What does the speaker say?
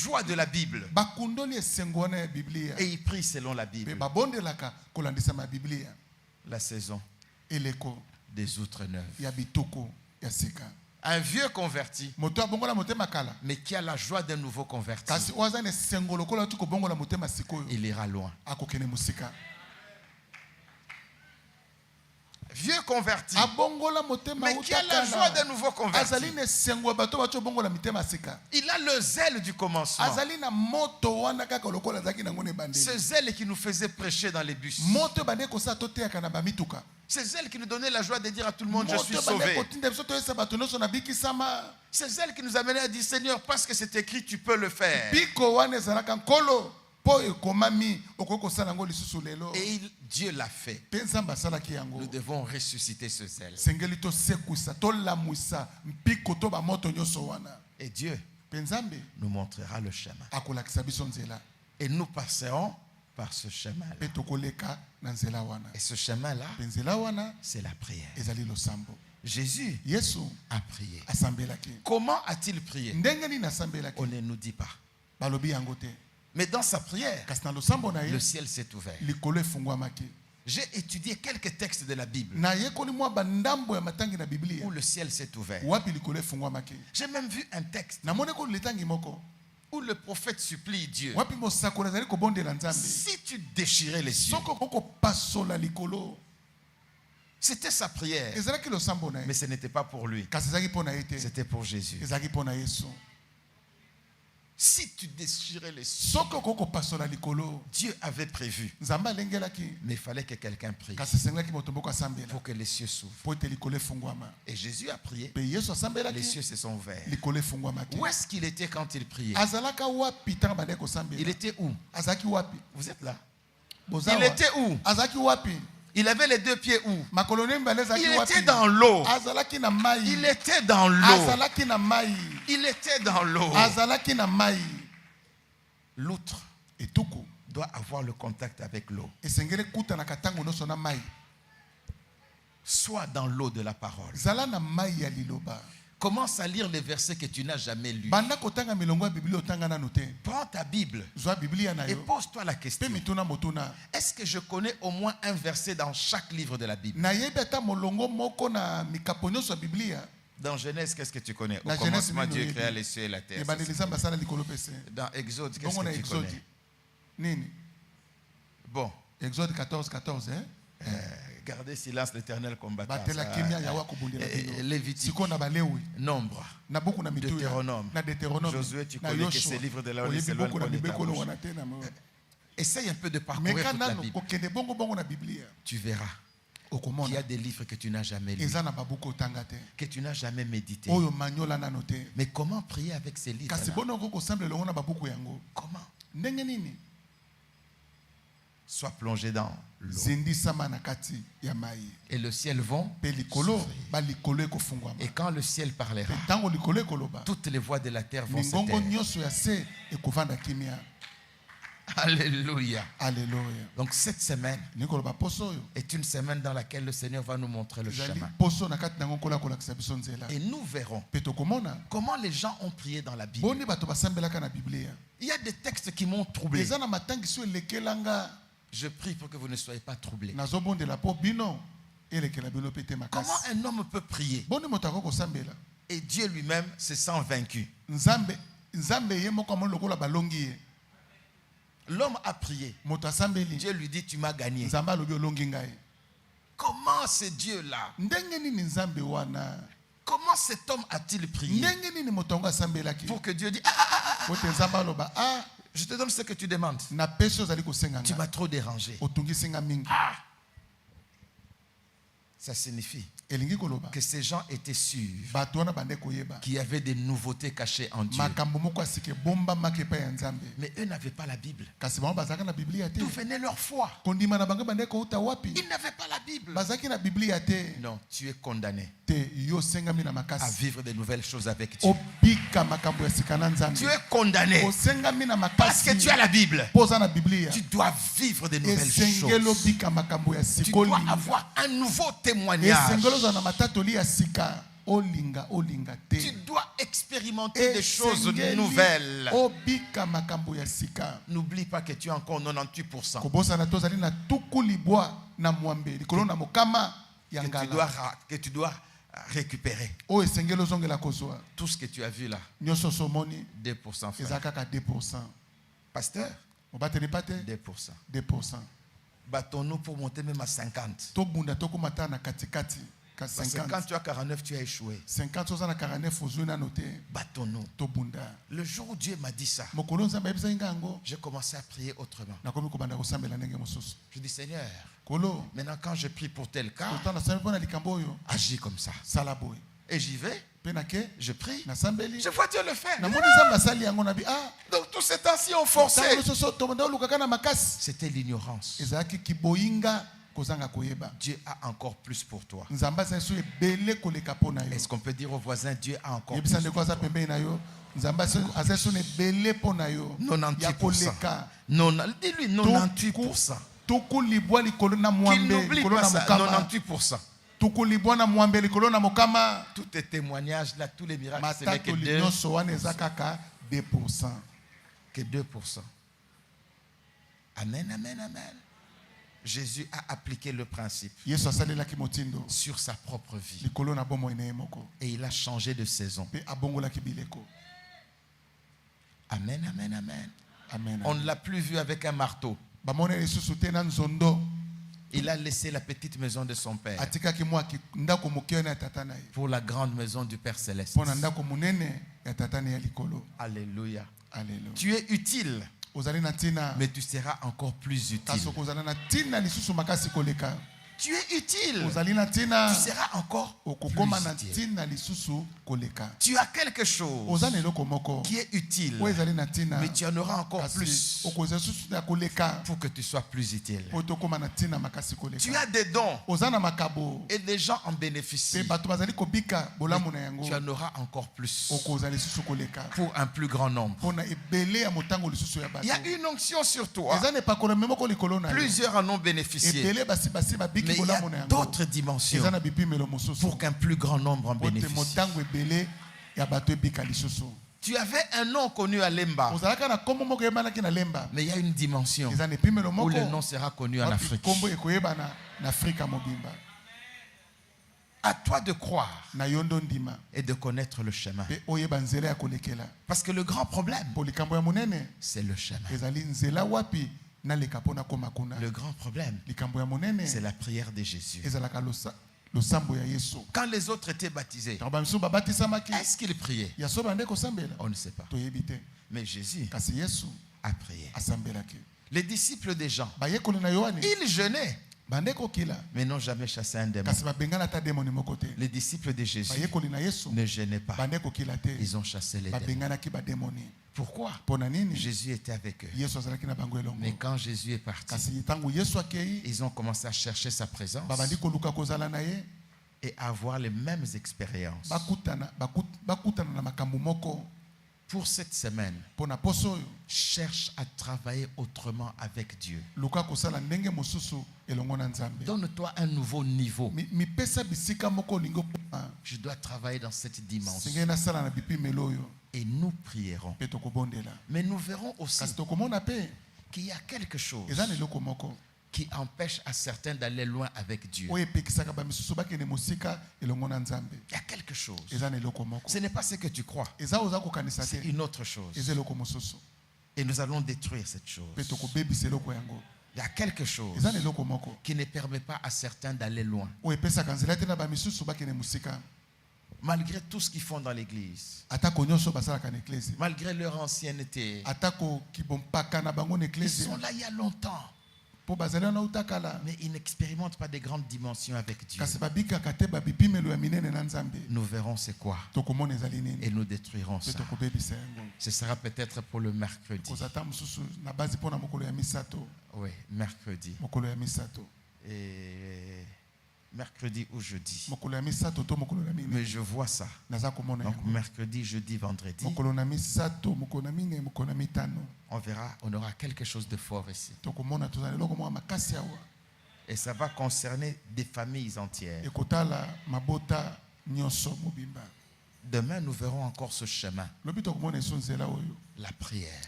joie de la Bible. Et ils prient selon la Bible. La saison des outres neuves. Un vieux converti, mais qui a la joie d'un nouveau converti, il ira loin. Vieux converti, mais qui a la joie d'un nouveau converti. Il a le zèle du commencement. Ce zèle qui nous faisait prêcher dans les bus. Ce zèle qui nous donnait la joie de dire à tout le monde, je suis sauvé. Ce zèle qui nous amenait à dire, Seigneur, parce que c'est écrit, tu peux le faire. Et Dieu l'a fait. Nous devons ressusciter ce zèle. Et Dieu nous montrera le chemin. Et nous passerons par ce chemin-là. Et ce chemin-là, c'est la prière. Jésus a prié. Comment a-t-il prié? On ne nous dit pas. Mais dans sa prière, le ciel s'est ouvert. J'ai étudié quelques textes de la Bible où le ciel s'est ouvert. J'ai même vu un texte où le prophète supplie Dieu. Si tu déchirais les cieux. C'était sa prière. Mais ce n'était pas pour lui. C'était pour Jésus. Si tu déchirais les cieux, Dieu avait prévu. Mais il fallait que quelqu'un prie pour que les cieux s'ouvrent. Et Jésus a prié. Les cieux se sont ouverts. Où est-ce qu'il était quand il priait? Il était où? Vous êtes là? Il était où? Il avait les deux pieds où? Il était dans l'eau. Il était dans l'eau. Il était dans l'eau. L'outre doit avoir le contact avec l'eau. Sois dans l'eau de la parole. Commence à lire les versets que tu n'as jamais lus. Prends ta Bible et pose-toi la question. Est-ce que je connais au moins un verset dans chaque livre de la Bible? Dans Genèse, qu'est-ce que tu connais? Au commencement, Dieu créa les cieux et la terre. Dans Exode, qu'est-ce que tu connais? Bon. Exode 14, 14. Gardez silence, l'Éternel combattra. Lévitique, Nombre, Deutéronome, Josué, tu connais que ces livres de là où c'est loin de ta bouche. Essaye un peu de parcourir toute la Bible. Tu verras qu'il y a des livres que tu n'as jamais lus, que tu n'as jamais médité. Mais comment prier avec ces livres-là? Comment? Sois plongé dans l'eau. Et le ciel vont s'ouvrir. Et quand le ciel parlera, toutes les voix de la terre vont se taire. Alléluia. Alléluia. Donc cette semaine est une semaine dans laquelle le Seigneur va nous montrer le chemin. Et nous verrons comment les gens ont prié dans la Bible. Il y a des textes qui m'ont troublé. Je prie pour que vous ne soyez pas troublés. Comment un homme peut prier et Dieu lui-même se sent vaincu? L'homme a prié. Dieu lui dit, tu m'as gagné. Comment ce Dieu-là? Comment cet homme a-t-il prié pour que Dieu dise, je te donne ce que tu demandes. Tu m'as trop dérangé. Ça signifie que ces gens étaient sûrs qu'il y avait des nouveautés cachées en Dieu. Mais eux n'avaient pas la Bible. D'où venait leur foi? Ils n'avaient pas la Bible. Non, tu es condamné à vivre de nouvelles choses avec Dieu. Tu es condamné parce que tu as la Bible. Tu dois vivre de nouvelles choses. Tu dois avoir un nouveau témoignage. Tu dois expérimenter des choses nouvelles. N'oublie pas que tu es encore 98%. Que tu dois récupérer. Tout ce que tu as vu là. 2%. Frère. Pasteur, 2%. Battons-nous pour monter même à 50. Parce que quand tu as 49, tu as échoué. Battons-nous. Le jour où Dieu m'a dit ça, j'ai commencé à prier autrement. Je dis, Seigneur, maintenant quand je prie pour tel cas, agis comme ça. Et j'y vais. Je prie. Je vois Dieu le faire. Donc tous ces temps-ci ont forcé. C'était l'ignorance. Dieu a encore plus pour toi. Est-ce qu'on peut dire aux voisins, Dieu a encore plus pour toi? 98%. Dis-lui 98%. Qu'il n'oublie pas ça. 98%. Tous tes témoignages là, tous les miracles, ce n'est que 2%. Que 2%. Amen, amen, amen. Jésus a appliqué le principe sur sa propre vie. Et il a changé de saison. Amen, amen, amen. On ne l'a plus vu avec un marteau. Il a laissé la petite maison de son père pour la grande maison du Père Céleste. Alléluia. Tu es utile, mais tu seras encore plus utile. Tu es utile, tu seras encore plus utile. Tu as quelque chose qui est utile, mais tu en auras encore plus pour que tu sois plus utile. Tu as des dons et des gens en bénéficient. Tu en auras encore plus pour un plus grand nombre. Il y a une onction sur toi. Plusieurs en ont bénéficié. Mais il y a d'autres dimensions pour qu'un plus grand nombre en bénéficie. Tu avais un nom connu à Lemba, mais il y a une dimension où le nom sera connu en Afrique. À toi de croire et de connaître le chemin. Parce que le grand problème, c'est le chemin. Le grand problème, c'est la prière de Jésus. Quand les autres étaient baptisés, est-ce qu'ils priaient? On ne sait pas. Mais Jésus a prié. Les disciples des Jean, ils jeûnaient, mais n'ont jamais chassé un démon. Les disciples de Jésus ne jeûnaient pas. Ils ont chassé les démons. Pourquoi? Jésus était avec eux. Mais quand Jésus est parti, ils ont commencé à chercher sa présence et à avoir les mêmes expériences. Pour cette semaine, cherche à travailler autrement avec Dieu. Donne-toi un nouveau niveau. Je dois travailler dans cette dimension. Et nous prierons. Mais nous verrons aussi qu'il y a quelque chose qui empêche à certains d'aller loin avec Dieu. Il y a quelque chose. Ce n'est pas ce que tu crois. C'est une autre chose. Et nous allons détruire cette chose. Il y a quelque chose qui ne permet pas à certains d'aller loin. Malgré tout ce qu'ils font dans l'église, malgré leur ancienneté, ils sont là il y a longtemps, mais ils n'expérimentent pas des grandes dimensions avec Dieu. Nous verrons c'est quoi et nous détruirons ça. Ce sera peut-être pour le mercredi. Oui, mercredi. Et mercredi ou jeudi. Mais je vois ça. Donc mercredi, jeudi, vendredi. On verra, on aura quelque chose de fort ici. Et ça va concerner des familles entières. Demain, nous verrons encore ce chemin. La prière.